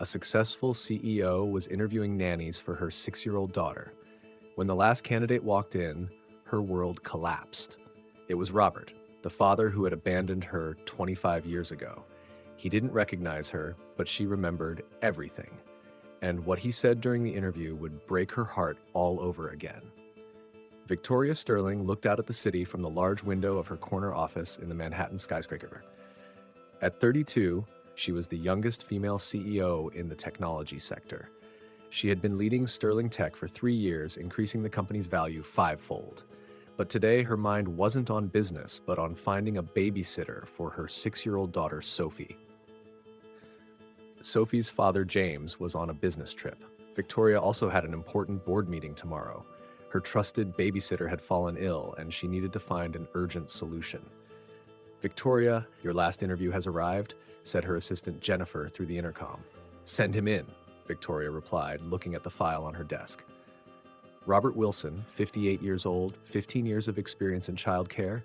A successful CEO was interviewing nannies for her 6-year-old daughter. When the last candidate walked in, her world collapsed. It was Robert, the father who had abandoned her 25 years ago. He didn't recognize her, but she remembered everything. And what he said during the interview would break her heart all over again. Victoria Sterling looked out at the city from the large window of her corner office in the Manhattan skyscraper. At 32, she was the youngest female CEO in the technology sector. She had been leading Sterling Tech for 3 years, increasing the company's value fivefold. But today, her mind wasn't on business, but on finding a babysitter for her 6-year-old daughter, Sophie. Sophie's father, James, was on a business trip. Victoria also had an important board meeting tomorrow. Her trusted babysitter had fallen ill, and she needed to find an urgent solution. "Victoria, your last interview has arrived," said her assistant Jennifer through the intercom. "Send him in," Victoria replied, looking at the file on her desk. Robert Wilson, 58 years old, 15 years of experience in childcare.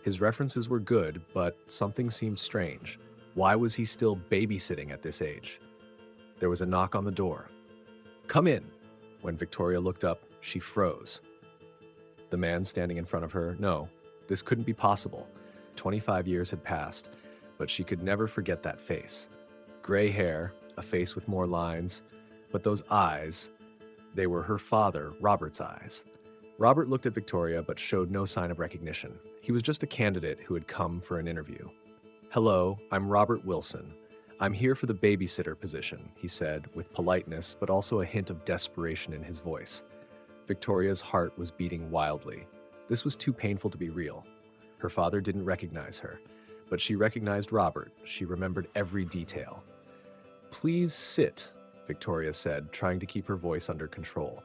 His references were good, but something seemed strange. Why was he still babysitting at this age? There was a knock on the door. "Come in." When Victoria looked up, she froze. The man standing in front of her, no, this couldn't be possible. 25 years had passed, but she could never forget that face. Gray hair, a face with more lines, but those eyes, they were her father, Robert's eyes. Robert looked at Victoria but showed no sign of recognition. He was just a candidate who had come for an interview. "Hello, I'm Robert Wilson. I'm here for the babysitter position," he said, with politeness but also a hint of desperation in his voice. Victoria's heart was beating wildly. This was too painful to be real. Her father didn't recognize her, but she recognized Robert. She remembered every detail. "Please sit," Victoria said, trying to keep her voice under control.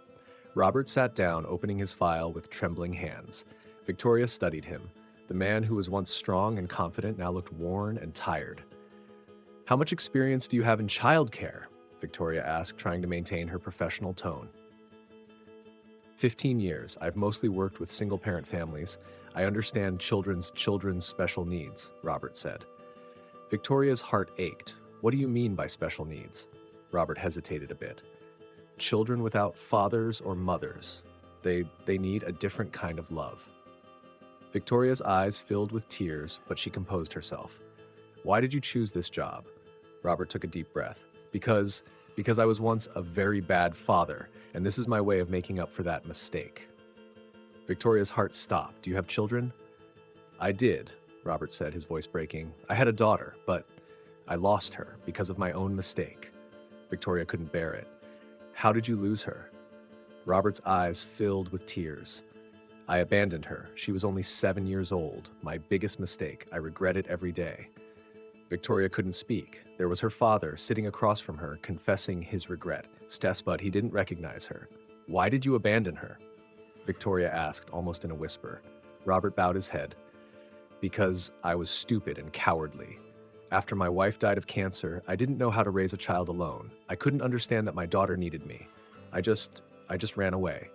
Robert sat down, opening his file with trembling hands. Victoria studied him. The man who was once strong and confident now looked worn and tired. "How much experience do you have in childcare?" Victoria asked, trying to maintain her professional tone. 15 years. I've mostly worked with single-parent families. I understand children's special needs," Robert said. Victoria's heart ached. "What do you mean by special needs?" Robert hesitated a bit. "Children without fathers or mothers. They need a different kind of love." Victoria's eyes filled with tears, but she composed herself. "Why did you choose this job?" Robert took a deep breath. Because I was once a very bad father, and this is my way of making up for that mistake." Victoria's heart stopped. "Do you have children?" "I did," Robert said, his voice breaking. "I had a daughter, but I lost her because of my own mistake." Victoria couldn't bear it. "How did you lose her?" Robert's eyes filled with tears. "I abandoned her. She was only 7 years old. My biggest mistake. I regret it every day." Victoria couldn't speak. There was her father sitting across from her, confessing his regret. But he didn't recognize her. "Why did you abandon her?" Victoria asked, almost in a whisper. Robert bowed his head. "Because I was stupid and cowardly. After my wife died of cancer, I didn't know how to raise a child alone. I couldn't understand that my daughter needed me. I just ran away."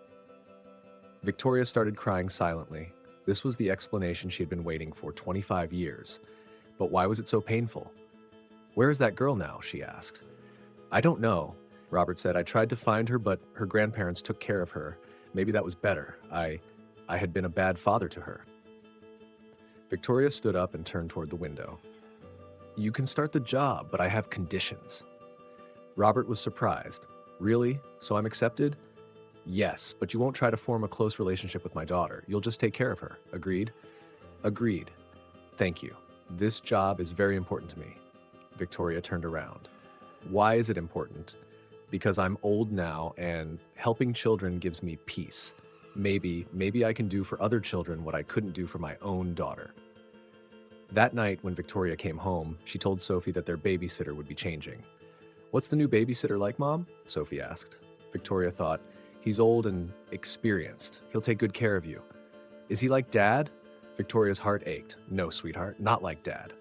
Victoria started crying silently. This was the explanation she had been waiting for 25 years. But why was it so painful? "Where is that girl now?" she asked. "I don't know," Robert said. "I tried to find her, but her grandparents took care of her. Maybe that was better. I had been a bad father to her." Victoria stood up and turned toward the window. "You can start the job, but I have conditions." Robert was surprised. "Really? So I'm accepted?" "Yes, but you won't try to form a close relationship with my daughter. You'll just take care of her. Agreed?" "Agreed. Thank you. This job is very important to me." Victoria turned around. "Why is it important?" "Because I'm old now and helping children gives me peace. Maybe I can do for other children what I couldn't do for my own daughter." That night, when Victoria came home, she told Sophie that their babysitter would be changing. "What's the new babysitter like, Mom?" Sophie asked. Victoria thought, "He's old and experienced. He'll take good care of you." "Is he like Dad?" Victoria's heart ached. "No, sweetheart, not like Dad."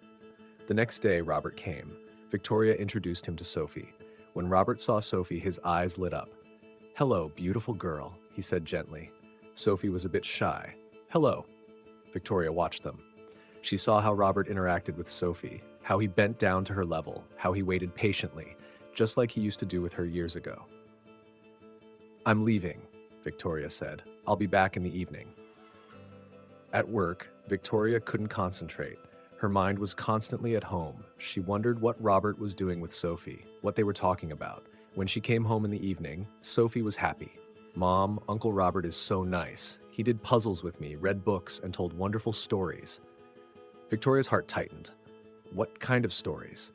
The next day, Robert came. Victoria introduced him to Sophie. When Robert saw Sophie, his eyes lit up. "Hello, beautiful girl," he said gently. Sophie was a bit shy. "Hello." Victoria watched them. She saw how Robert interacted with Sophie, how he bent down to her level, how he waited patiently, just like he used to do with her years ago. "I'm leaving," Victoria said. "I'll be back in the evening." At work, Victoria couldn't concentrate. Her mind was constantly at home. She wondered what Robert was doing with Sophie, what they were talking about. When she came home in the evening, Sophie was happy. "Mom, Uncle Robert is so nice. He did puzzles with me, read books, and told wonderful stories." Victoria's heart tightened. "What kind of stories?"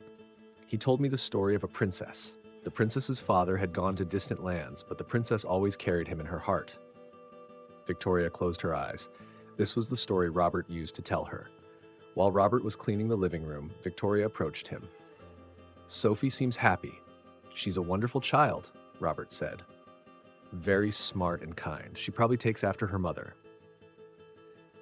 "He told me the story of a princess. The princess's father had gone to distant lands, but the princess always carried him in her heart." Victoria closed her eyes. This was the story Robert used to tell her. While Robert was cleaning the living room, Victoria approached him. "Sophie seems happy. She's a wonderful child," Robert said. "Very smart and kind. She probably takes after her mother."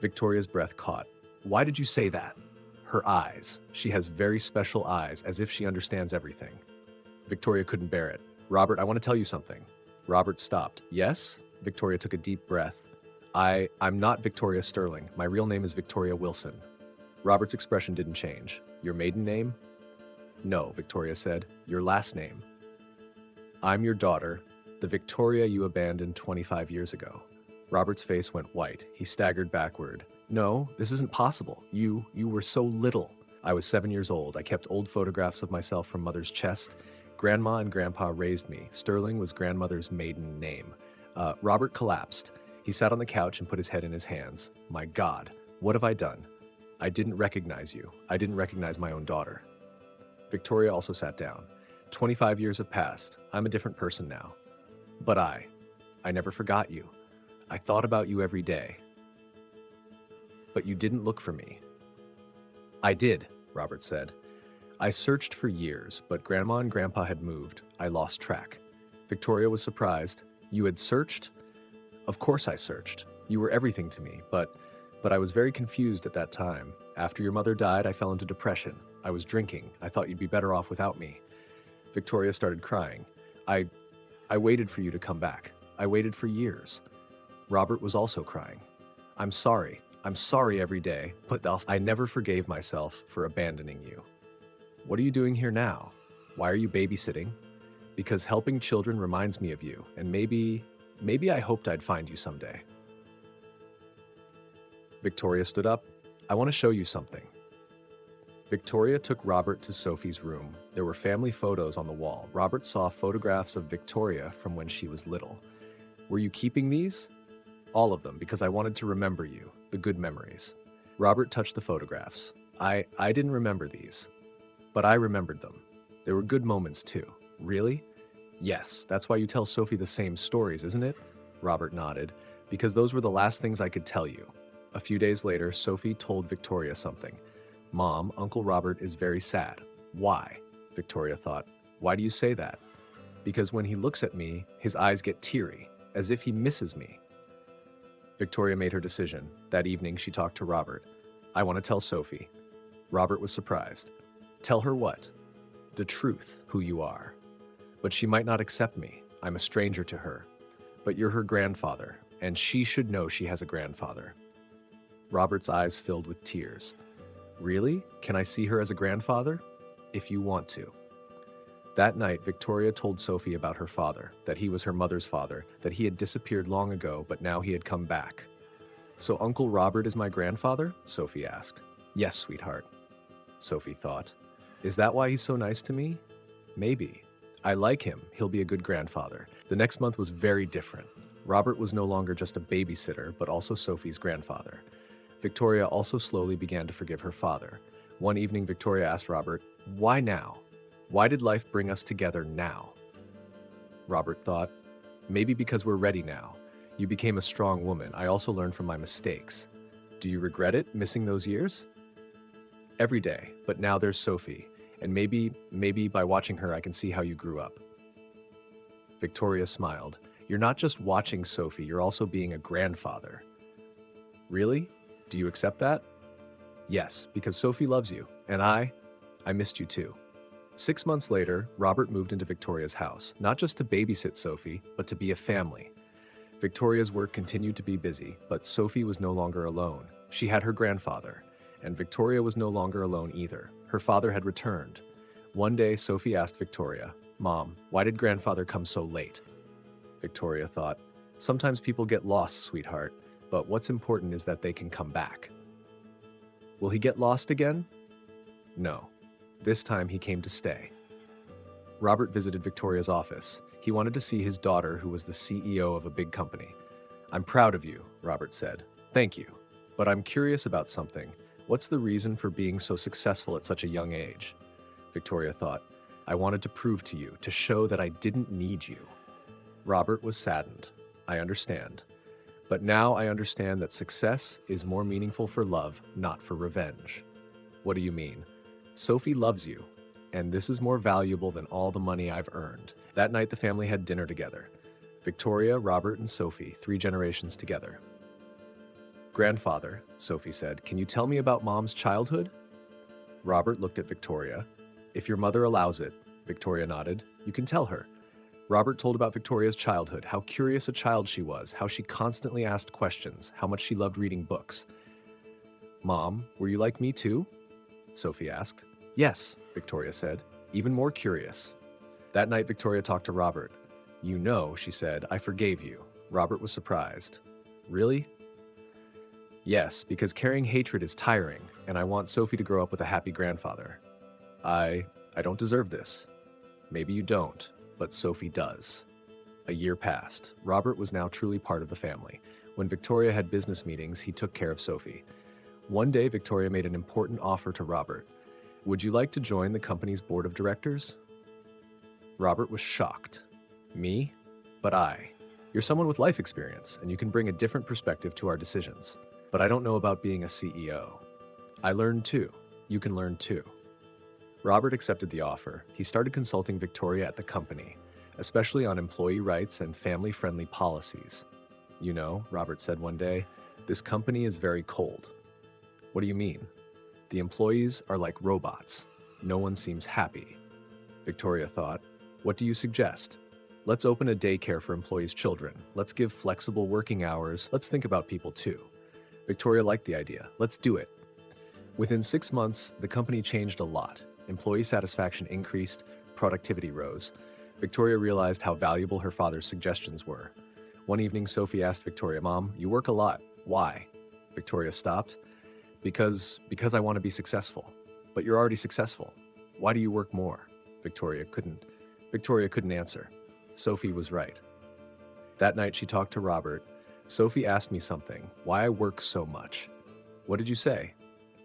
Victoria's breath caught. "Why did you say that?" "Her eyes. She has very special eyes, as if she understands everything." Victoria couldn't bear it. "Robert, I want to tell you something." Robert stopped. "Yes?" Victoria took a deep breath. I'm not Victoria Sterling. My real name is Victoria Wilson." Robert's expression didn't change. "Your maiden name?" "No," Victoria said. "Your last name." "I'm your daughter, the Victoria you abandoned 25 years ago." Robert's face went white. He staggered backward. "No, this isn't possible. You were so little." "I was 7 years old. I kept old photographs of myself from Mother's chest. Grandma and Grandpa raised me. Sterling was grandmother's maiden name." Robert collapsed. He sat on the couch and put his head in his hands. "My God, what have I done? I didn't recognize you. I didn't recognize my own daughter." Victoria also sat down. 25 years have passed. I'm a different person now. But I never forgot you. I thought about you every day. But you didn't look for me." "I did," Robert said. "I searched for years, but Grandma and Grandpa had moved. I lost track." Victoria was surprised. "You had searched?" "Of course I searched. You were everything to me, but I was very confused at that time. After your mother died, I fell into depression. I was drinking. I thought you'd be better off without me." Victoria started crying. I waited for you to come back. I waited for years." Robert was also crying. I'm sorry every day, but I never forgave myself for abandoning you." "What are you doing here now? Why are you babysitting?" "Because helping children reminds me of you, and maybe I hoped I'd find you someday." Victoria stood up. "I want to show you something." Victoria took Robert to Sophie's room. There were family photos on the wall. Robert saw photographs of Victoria from when she was little. "Were you keeping these?" "All of them, because I wanted to remember you, the good memories." Robert touched the photographs. I didn't remember these, but I remembered them. There were good moments too." "Really?" "Yes, that's why you tell Sophie the same stories, isn't it?" Robert nodded. "Because those were the last things I could tell you." A few days later, Sophie told Victoria something. "Mom, Uncle Robert is very sad." "Why?" Victoria thought. "Why do you say that?" "Because when he looks at me, his eyes get teary, as if he misses me." Victoria made her decision. That evening, she talked to Robert. "I want to tell Sophie." Robert was surprised. "Tell her what?" "The truth, who you are." "But she might not accept me. I'm a stranger to her." "But you're her grandfather, and she should know she has a grandfather." Robert's eyes filled with tears. "Really? Can I see her as a grandfather?" "If you want to." That night, Victoria told Sophie about her father, that he was her mother's father, that he had disappeared long ago, but now he had come back. "So Uncle Robert is my grandfather?" Sophie asked. "Yes, sweetheart," Sophie thought. "Is that why he's so nice to me?" "Maybe. I like him. He'll be a good grandfather." The next month was very different. Robert was no longer just a babysitter, but also Sophie's grandfather. Victoria also slowly began to forgive her father. One evening, Victoria asked Robert, "Why now? Why did life bring us together now?" Robert thought, "Maybe because we're ready now. You became a strong woman. I also learned from my mistakes." "Do you regret it, missing those years?" "Every day, but now there's Sophie, and maybe by watching her I can see how you grew up." Victoria smiled. "You're not just watching Sophie, you're also being a grandfather." "Really? Do you accept that?" "Yes, because Sophie loves you, and I missed you too." 6 months later, Robert moved into Victoria's house, not just to babysit Sophie, but to be a family. Victoria's work continued to be busy, but Sophie was no longer alone. She had her grandfather, and Victoria was no longer alone either. Her father had returned. One day, Sophie asked Victoria, Mom, why did grandfather come so late? Victoria thought, sometimes people get lost, sweetheart, but what's important is that they can come back. Will he get lost again? No. This time he came to stay. Robert visited Victoria's office. He wanted to see his daughter, who was the CEO of a big company. I'm proud of you, Robert said. Thank you. But I'm curious about something. What's the reason for being so successful at such a young age? Victoria thought, I wanted to prove to you, to show that I didn't need you. Robert was saddened. I understand. But now I understand that success is more meaningful for love, not for revenge. What do you mean? Sophie loves you, and this is more valuable than all the money I've earned. That night the family had dinner together. Victoria, Robert, and Sophie, 3 generations together. Grandfather, Sophie said, can you tell me about Mom's childhood? Robert looked at Victoria. If your mother allows it, Victoria nodded, you can tell her. Robert told about Victoria's childhood, how curious a child she was, how she constantly asked questions, how much she loved reading books. Mom, were you like me too? Sophie asked. Yes, Victoria said, even more curious. That night, Victoria talked to Robert. You know, she said, I forgave you. Robert was surprised. Really? Yes, because carrying hatred is tiring, and I want Sophie to grow up with a happy grandfather. I don't deserve this. Maybe you don't, but Sophie does. A year passed. Robert was now truly part of the family. When Victoria had business meetings, he took care of Sophie. One day, Victoria made an important offer to Robert. Would you like to join the company's board of directors? Robert was shocked. Me? But I. You're someone with life experience, and you can bring a different perspective to our decisions. But I don't know about being a CEO. I learned too. You can learn too. Robert accepted the offer. He started consulting Victoria at the company, especially on employee rights and family-friendly policies. You know, Robert said one day, this company is very cold. What do you mean? The employees are like robots. No one seems happy. Victoria thought, what do you suggest? Let's open a daycare for employees' children. Let's give flexible working hours. Let's think about people too. Victoria liked the idea. Let's do it. Within 6 months, the company changed a lot. Employee satisfaction increased, productivity rose. Victoria realized how valuable her father's suggestions were. One evening, Sophie asked Victoria, Mom, you work a lot. Why? Victoria stopped. Because I want to be successful. But you're already successful. Why do you work more? Victoria couldn't answer. Sophie was right. That night she talked to Robert. Sophie asked me something, why I work so much. What did you say?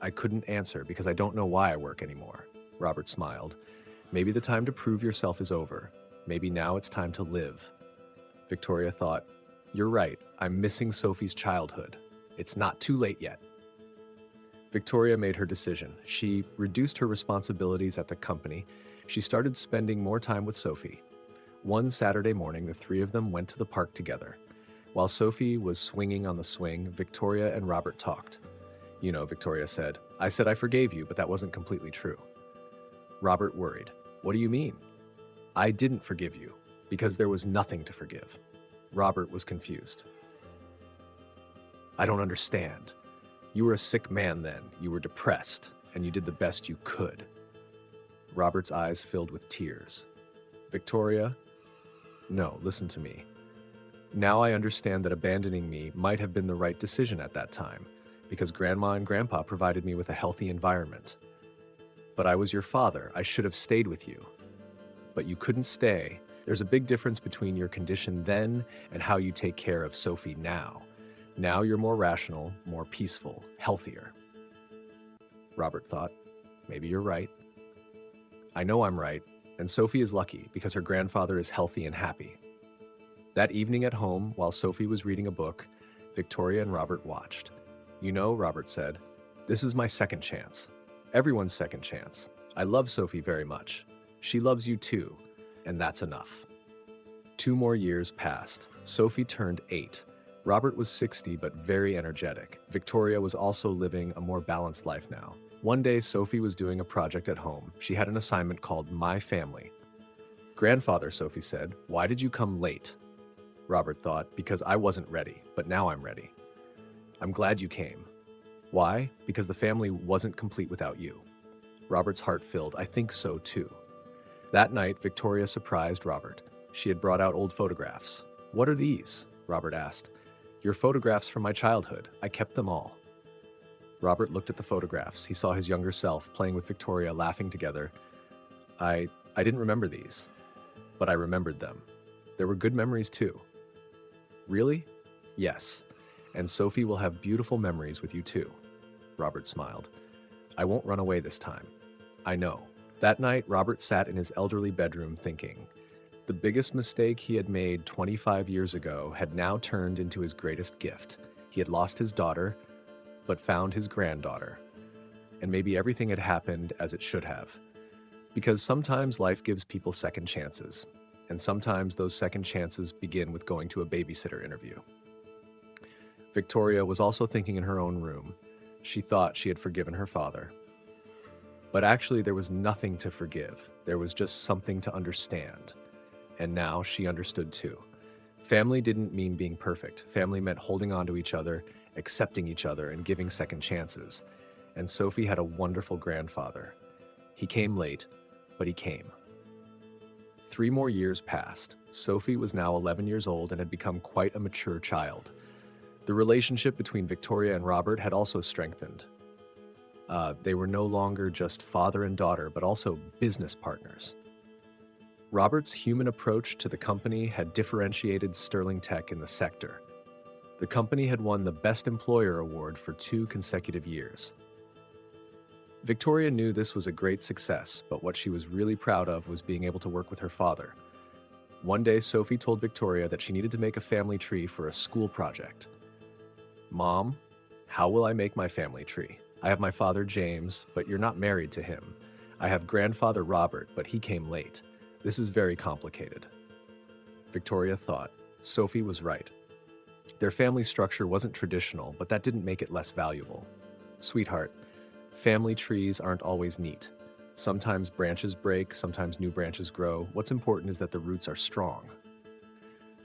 I couldn't answer because I don't know why I work anymore. Robert smiled. Maybe the time to prove yourself is over. Maybe now it's time to live. Victoria thought, you're right, I'm missing Sophie's childhood. It's not too late yet. Victoria made her decision. She reduced her responsibilities at the company. She started spending more time with Sophie. One Saturday morning, the 3 of them went to the park together. While Sophie was swinging on the swing, Victoria and Robert talked. You know, Victoria said, I said I forgave you, but that wasn't completely true. Robert worried. What do you mean? I didn't forgive you, because there was nothing to forgive. Robert was confused. I don't understand. You were a sick man then. You were depressed, and you did the best you could. Robert's eyes filled with tears. Victoria, no, listen to me. Now I understand that abandoning me might have been the right decision at that time, because Grandma and Grandpa provided me with a healthy environment. But I was your father. I should have stayed with you. But you couldn't stay. There's a big difference between your condition then and how you take care of Sophie now. Now you're more rational, more peaceful, healthier. Robert thought, maybe you're right. I know I'm right, and Sophie is lucky because her grandfather is healthy and happy. That evening at home, while Sophie was reading a book, Victoria and Robert watched. You know, Robert said, this is my second chance. Everyone's second chance. I love Sophie very much. She loves you too, and that's enough. 2 more years passed. Sophie turned 8. Robert was 60 but very energetic. Victoria was also living a more balanced life now. One day, Sophie was doing a project at home. She had an assignment called My Family. Grandfather, Sophie said, why did you come late? Robert thought, because I wasn't ready, but now I'm ready. I'm glad you came. Why? Because the family wasn't complete without you. Robert's heart filled. I think so too. That night, Victoria surprised Robert. She had brought out old photographs. "What are these?" Robert asked. "Your photographs from my childhood. I kept them all." Robert looked at the photographs. He saw his younger self playing with Victoria, laughing together. I didn't remember these, but I remembered them. There were good memories too." "Really?" "Yes. And Sophie will have beautiful memories with you too." Robert smiled. "I won't run away this time." "I know." That night, Robert sat in his elderly bedroom thinking. The biggest mistake he had made 25 years ago had now turned into his greatest gift. He had lost his daughter, but found his granddaughter. And maybe everything had happened as it should have. Because sometimes life gives people second chances, and sometimes those second chances begin with going to a babysitter interview. Victoria was also thinking in her own room. She thought she had forgiven her father. But actually, there was nothing to forgive. There was just something to understand. And now she understood too. Family didn't mean being perfect. Family meant holding on to each other, accepting each other, and giving second chances. And Sophie had a wonderful grandfather. He came late, but he came. 3 more years passed. Sophie was now 11 years old and had become quite a mature child. The relationship between Victoria and Robert had also strengthened. They were no longer just father and daughter, but also business partners. Robert's human approach to the company had differentiated Sterling Tech in the sector. The company had won the Best Employer Award for 2 consecutive years. Victoria knew this was a great success, but what she was really proud of was being able to work with her father. One day, Sophie told Victoria that she needed to make a family tree for a school project. "Mom, how will I make my family tree? I have my father, James, but you're not married to him. I have grandfather Robert, but he came late. This is very complicated." Victoria thought. Sophie was right. Their family structure wasn't traditional, but that didn't make it less valuable. "Sweetheart, family trees aren't always neat. Sometimes branches break, sometimes new branches grow. What's important is that the roots are strong."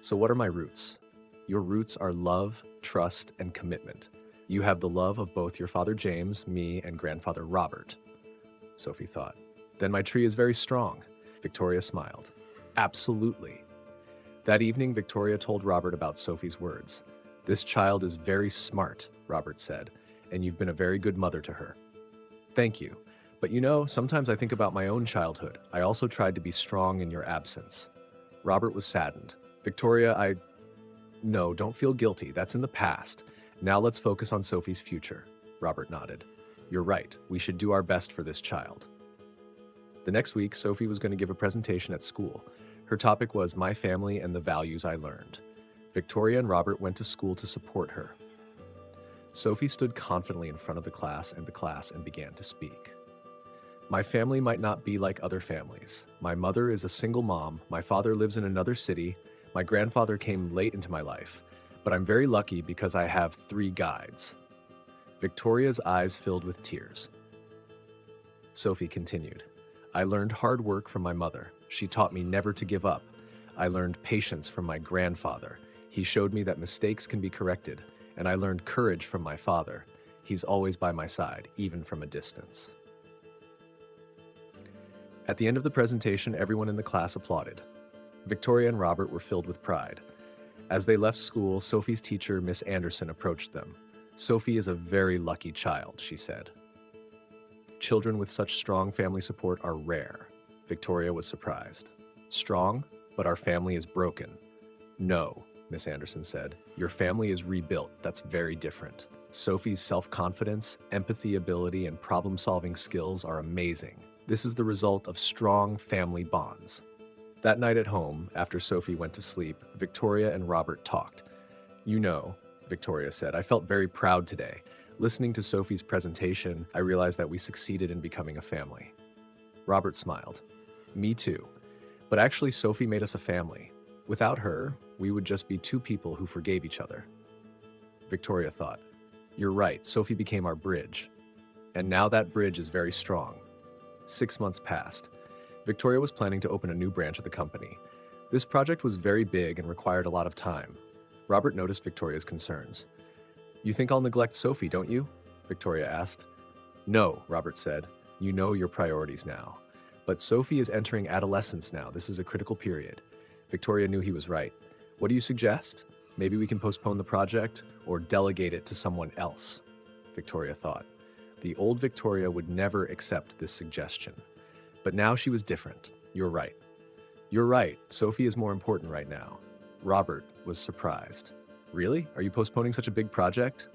"So what are my roots?" "Your roots are love, trust, and commitment. You have the love of both your father James, me, and grandfather Robert." Sophie thought. "Then my tree is very strong." Victoria smiled. "Absolutely." That evening, Victoria told Robert about Sophie's words. "This child is very smart," Robert said, "and you've been a very good mother to her." "Thank you. But you know, sometimes I think about my own childhood. I also tried to be strong in your absence." Robert was saddened. "Victoria, No, don't feel guilty. That's in the past. Now let's focus on Sophie's future." Robert nodded. "You're right. We should do our best for this child." The next week, Sophie was going to give a presentation at school. Her topic was "My Family and the Values I Learned." Victoria and Robert went to school to support her. Sophie stood confidently in front of the class and began to speak. "My family might not be like other families. My mother is a single mom. My father lives in another city. My grandfather came late into my life. But I'm very lucky because I have 3 guides." Victoria's eyes filled with tears. Sophie continued. "I learned hard work from my mother. She taught me never to give up. I learned patience from my grandfather. He showed me that mistakes can be corrected. And I learned courage from my father. He's always by my side, even from a distance." At the end of the presentation, everyone in the class applauded. Victoria and Robert were filled with pride. As they left school, Sophie's teacher, Miss Anderson, approached them. "Sophie is a very lucky child," she said. "Children with such strong family support are rare." Victoria was surprised. "Strong, but our family is broken." "No," Miss Anderson said. "Your family is rebuilt. That's very different. Sophie's self-confidence, empathy ability, and problem-solving skills are amazing. This is the result of strong family bonds." That night at home, after Sophie went to sleep, Victoria and Robert talked. "You know," Victoria said, "I felt very proud today. Listening to Sophie's presentation, I realized that we succeeded in becoming a family." Robert smiled. "Me too. But actually, Sophie made us a family. Without her, we would just be 2 people who forgave each other." Victoria thought. "You're right, Sophie became our bridge. And now that bridge is very strong." 6 months passed. Victoria was planning to open a new branch of the company. This project was very big and required a lot of time. Robert noticed Victoria's concerns. "You think I'll neglect Sophie, don't you?" Victoria asked. "No," Robert said. "You know your priorities now. But Sophie is entering adolescence now. This is a critical period. Victoria knew he was right. What do you suggest? Maybe we can postpone the project or delegate it to someone else, Victoria thought. The old Victoria would never accept this suggestion. But now she was different. You're right. You're right. Sophie is more important right now. Robert was surprised. Really? Are you postponing such a big project?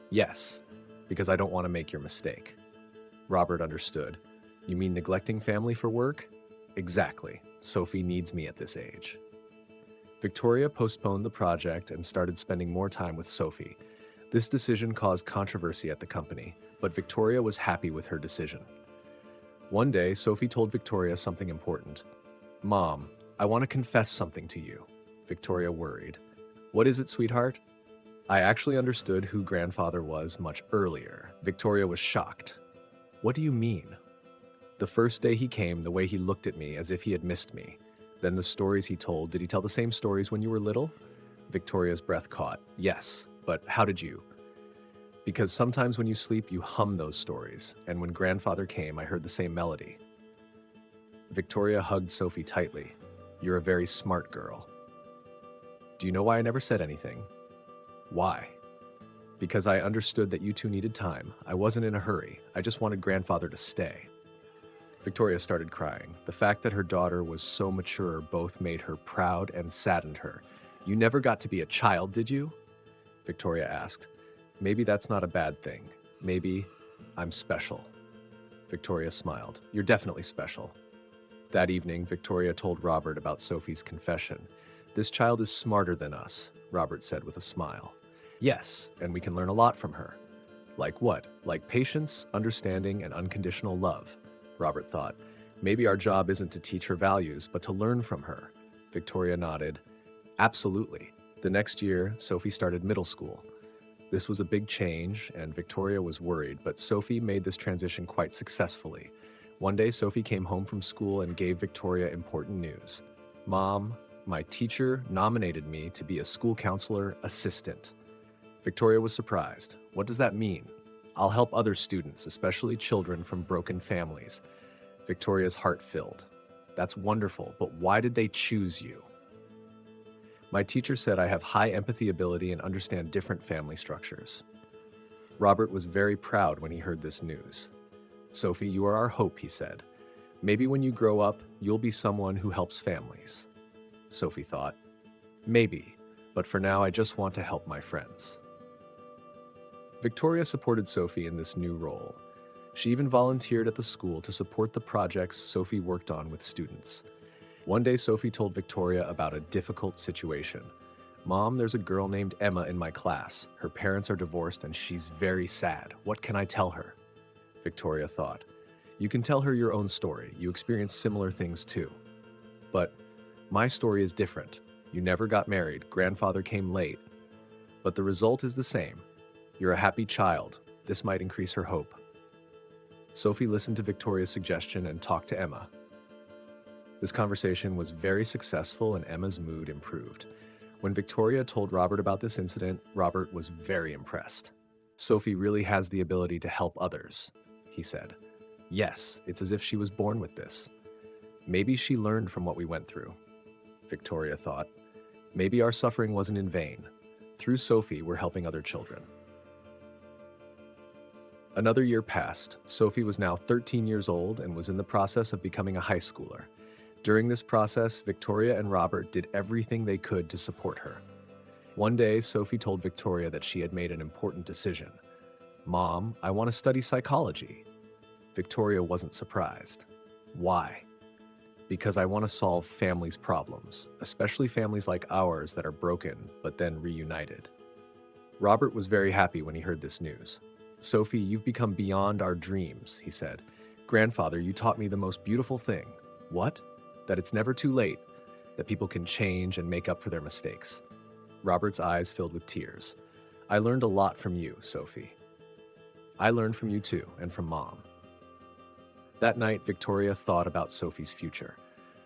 Yes, because I don't want to make your mistake. Robert understood. You mean neglecting family for work? Exactly. Sophie needs me at this age. Victoria postponed the project and started spending more time with Sophie. This decision caused controversy at the company, but Victoria was happy with her decision. One day, Sophie told Victoria something important. Mom, I want to confess something to you. Victoria worried. What is it, sweetheart? I actually understood who grandfather was much earlier. Victoria was shocked. What do you mean? The first day he came, the way he looked at me as if he had missed me. Then the stories he told. Did he tell the same stories when you were little? Victoria's breath caught. Yes, but how did you? Because sometimes when you sleep, you hum those stories. And when grandfather came, I heard the same melody. Victoria hugged Sophie tightly. You're a very smart girl. Do you know why I never said anything? Why? Because I understood that you two needed time. I wasn't in a hurry. I just wanted grandfather to stay. Victoria started crying. The fact that her daughter was so mature both made her proud and saddened her. You never got to be a child, did you? Victoria asked. Maybe that's not a bad thing. Maybe I'm special. Victoria smiled. You're definitely special. That evening, Victoria told Robert about Sophie's confession. This child is smarter than us, Robert said with a smile. Yes, and we can learn a lot from her. Like what? Like patience, understanding, and unconditional love, Robert thought. Maybe our job isn't to teach her values, but to learn from her. Victoria nodded. Absolutely. The next year, Sophie started middle school. This was a big change, and Victoria was worried, but Sophie made this transition quite successfully. One day, Sophie came home from school and gave Victoria important news. Mom, my teacher nominated me to be a school counselor assistant. Victoria was surprised. What does that mean? I'll help other students, especially children from broken families. Victoria's heart filled. That's wonderful, but why did they choose you? My teacher said I have high empathy ability and understand different family structures. Robert was very proud when he heard this news. Sophie, you are our hope, he said. Maybe when you grow up, you'll be someone who helps families. Sophie thought. Maybe, but for now I just want to help my friends. Victoria supported Sophie in this new role. She even volunteered at the school to support the projects Sophie worked on with students. One day, Sophie told Victoria about a difficult situation. Mom, there's a girl named Emma in my class. Her parents are divorced and she's very sad. What can I tell her? Victoria thought. You can tell her your own story. You experienced similar things too. But my story is different. You never got married. Grandfather came late. But the result is the same. You're a happy child. This might increase her hope. Sophie listened to Victoria's suggestion and talked to Emma. This conversation was very successful and Emma's mood improved. When Victoria told Robert about this incident, Robert was very impressed. Sophie really has the ability to help others, he said. Yes, it's as if she was born with this. Maybe she learned from what we went through, Victoria thought. Maybe our suffering wasn't in vain. Through Sophie, we're helping other children. Another year passed. Sophie was now 13 years old and was in the process of becoming a high schooler. During this process, Victoria and Robert did everything they could to support her. One day, Sophie told Victoria that she had made an important decision. Mom, I want to study psychology. Victoria wasn't surprised. Why? Because I want to solve families' problems, especially families like ours that are broken but then reunited. Robert was very happy when he heard this news. Sophie, you've become beyond our dreams, he said. Grandfather, you taught me the most beautiful thing. What? That it's never too late, that people can change and make up for their mistakes. Robert's eyes filled with tears. I learned a lot from you, Sophie. I learned from you too, and from Mom. That night, Victoria thought about Sophie's future.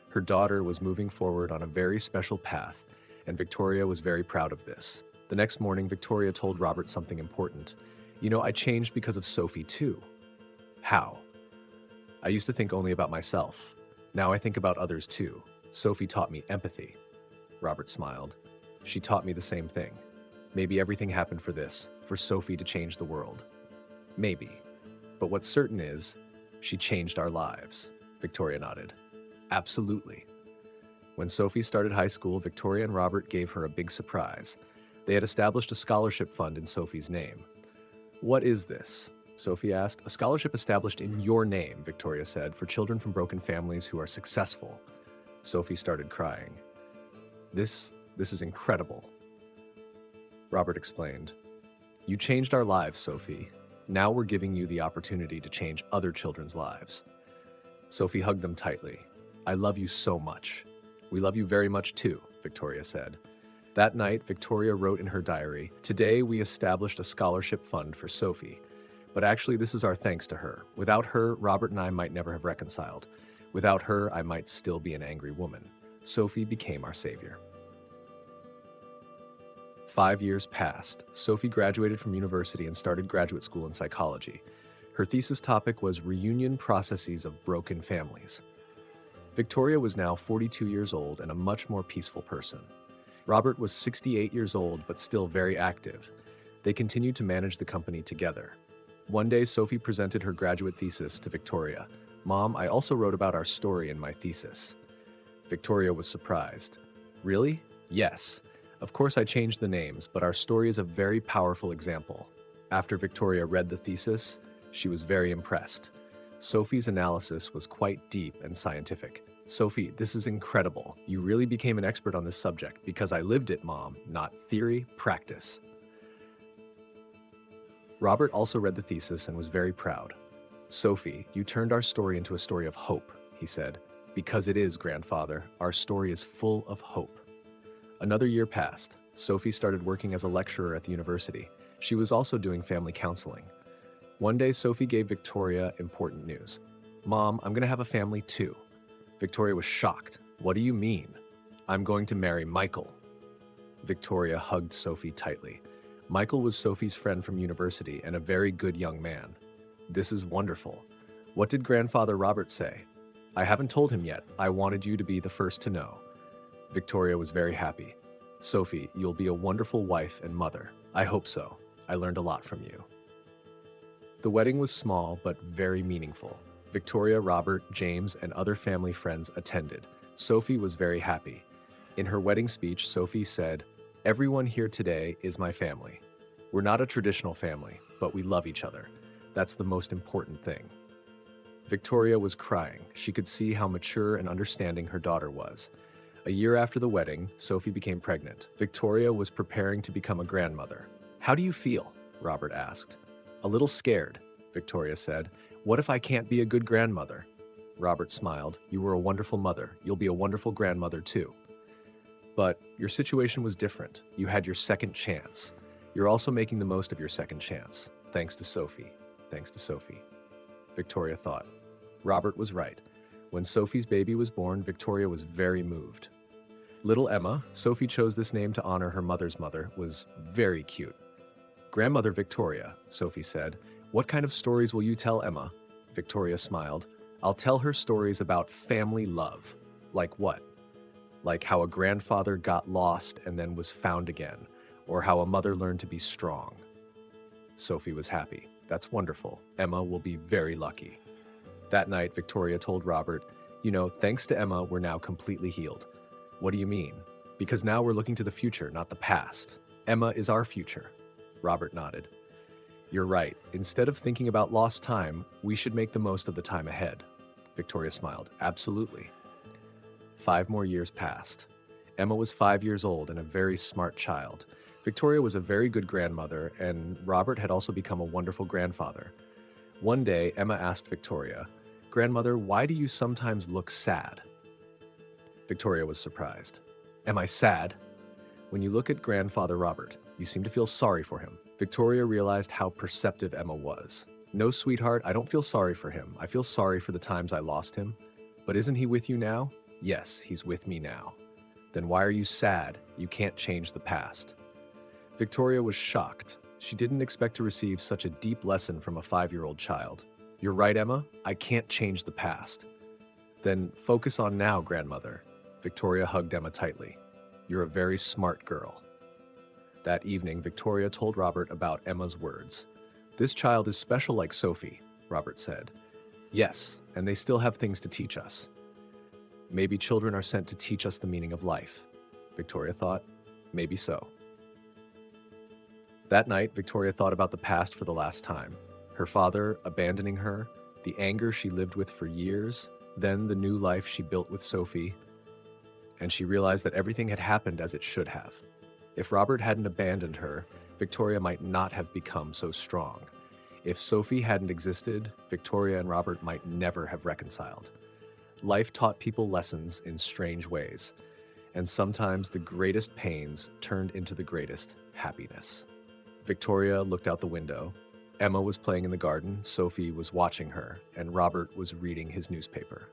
Her daughter was moving forward on a very special path, and Victoria was very proud of this. The next morning, Victoria told Robert something important. You know, I changed because of Sophie too. How? I used to think only about myself. Now I think about others too. Sophie taught me empathy. Robert smiled. She taught me the same thing. Maybe everything happened for this, for Sophie to change the world. Maybe. But what's certain is, she changed our lives. Victoria nodded. Absolutely. When Sophie started high school, Victoria and Robert gave her a big surprise. They had established a scholarship fund in Sophie's name. What is this? Sophie asked. A scholarship established in your name, Victoria said, for children from broken families who are successful. Sophie started crying. This is incredible. Robert explained. You changed our lives, Sophie. Now we're giving you the opportunity to change other children's lives. Sophie hugged them tightly. I love you so much. We love you very much too, Victoria said. That night, Victoria wrote in her diary, today we established a scholarship fund for Sophie. But actually, this is our thanks to her. Without her, Robert and I might never have reconciled. Without her, I might still be an angry woman. Sophie became our savior. 5 years passed. Sophie graduated from university and started graduate school in psychology. Her thesis topic was reunion processes of broken families. Victoria was now 42 years old and a much more peaceful person. Robert was 68 years old but still very active. They continued to manage the company together. One day, Sophie presented her graduate thesis to Victoria. Mom, I also wrote about our story in my thesis. Victoria was surprised. Really? Yes. Of course I changed the names, but our story is a very powerful example. After Victoria read the thesis, she was very impressed. Sophie's analysis was quite deep and scientific. Sophie, this is incredible. You really became an expert on this subject because I lived it, Mom, not theory, practice. Robert also read the thesis and was very proud. Sophie, you turned our story into a story of hope, he said. Because it is, grandfather, our story is full of hope. Another year passed. Sophie started working as a lecturer at the university. She was also doing family counseling. One day, Sophie gave Victoria important news. Mom, I'm going to have a family too. Victoria was shocked. What do you mean? I'm going to marry Michael. Victoria hugged Sophie tightly. Michael was Sophie's friend from university and a very good young man. This is wonderful. What did grandfather Robert say? I haven't told him yet. I wanted you to be the first to know. Victoria was very happy. Sophie, you'll be a wonderful wife and mother. I hope so. I learned a lot from you. The wedding was small but very meaningful. Victoria, Robert, James, and other family friends attended. Sophie was very happy. In her wedding speech, Sophie said, everyone here today is my family. We're not a traditional family, but we love each other. That's the most important thing. Victoria was crying. She could see how mature and understanding her daughter was. A year after the wedding, Sophie became pregnant. Victoria was preparing to become a grandmother. How do you feel? Robert asked. A little scared, Victoria said. What if I can't be a good grandmother? Robert smiled. You were a wonderful mother. You'll be a wonderful grandmother too. But your situation was different. You had your second chance. You're also making the most of your second chance. Thanks to Sophie. Thanks to Sophie. Victoria thought. Robert was right. When Sophie's baby was born, Victoria was very moved. Little Emma, Sophie chose this name to honor her mother's mother, was very cute. Grandmother Victoria, Sophie said, what kind of stories will you tell Emma? Victoria smiled. I'll tell her stories about family love. Like what? Like how a grandfather got lost and then was found again, or how a mother learned to be strong. Sophie was happy. That's wonderful. Emma will be very lucky. That night, Victoria told Robert, thanks to Emma, we're now completely healed. What do you mean? Because now we're looking to the future, not the past. Emma is our future. Robert nodded. You're right. Instead of thinking about lost time, we should make the most of the time ahead. Victoria smiled. Absolutely. 5 more years passed. Emma was 5 years old and a very smart child. Victoria was a very good grandmother, and Robert had also become a wonderful grandfather. One day, Emma asked Victoria, Grandmother, why do you sometimes look sad? Victoria was surprised. Am I sad? When you look at grandfather Robert, you seem to feel sorry for him. Victoria realized how perceptive Emma was. No, sweetheart, I don't feel sorry for him. I feel sorry for the times I lost him. But isn't he with you now? Yes, he's with me now. Then why are you sad? You can't change the past. Victoria was shocked. She didn't expect to receive such a deep lesson from a 5-year-old child. You're right, Emma. I can't change the past. Then focus on now, grandmother. Victoria hugged Emma tightly. You're a very smart girl. That evening, Victoria told Robert about Emma's words. This child is special like Sophie, Robert said. Yes, and they still have things to teach us. Maybe children are sent to teach us the meaning of life. Victoria thought, maybe so. That night, Victoria thought about the past for the last time. Her father abandoning her, the anger she lived with for years, then the new life she built with Sophie, and she realized that everything had happened as it should have. If Robert hadn't abandoned her, Victoria might not have become so strong. If Sophie hadn't existed, Victoria and Robert might never have reconciled. Life taught people lessons in strange ways, and sometimes the greatest pains turned into the greatest happiness. Victoria looked out the window. Emma was playing in the garden, Sophie was watching her, and Robert was reading his newspaper.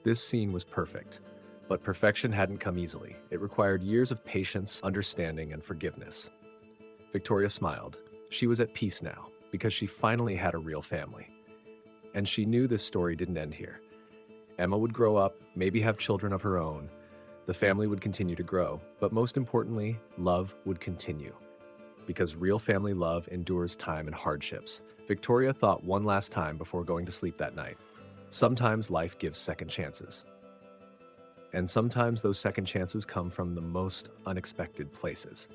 This scene was perfect, but perfection hadn't come easily. It required years of patience, understanding, and forgiveness. Victoria smiled. She was at peace now, because she finally had a real family. And she knew this story didn't end here. Emma would grow up, maybe have children of her own. The family would continue to grow, but most importantly, love would continue. Because real family love endures time and hardships. Victoria thought one last time before going to sleep that night. Sometimes life gives second chances. And sometimes those second chances come from the most unexpected places.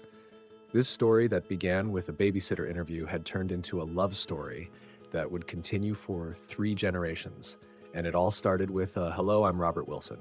This story that began with a babysitter interview had turned into a love story that would continue for 3 generations. And it all started with, hello, I'm Robert Wilson.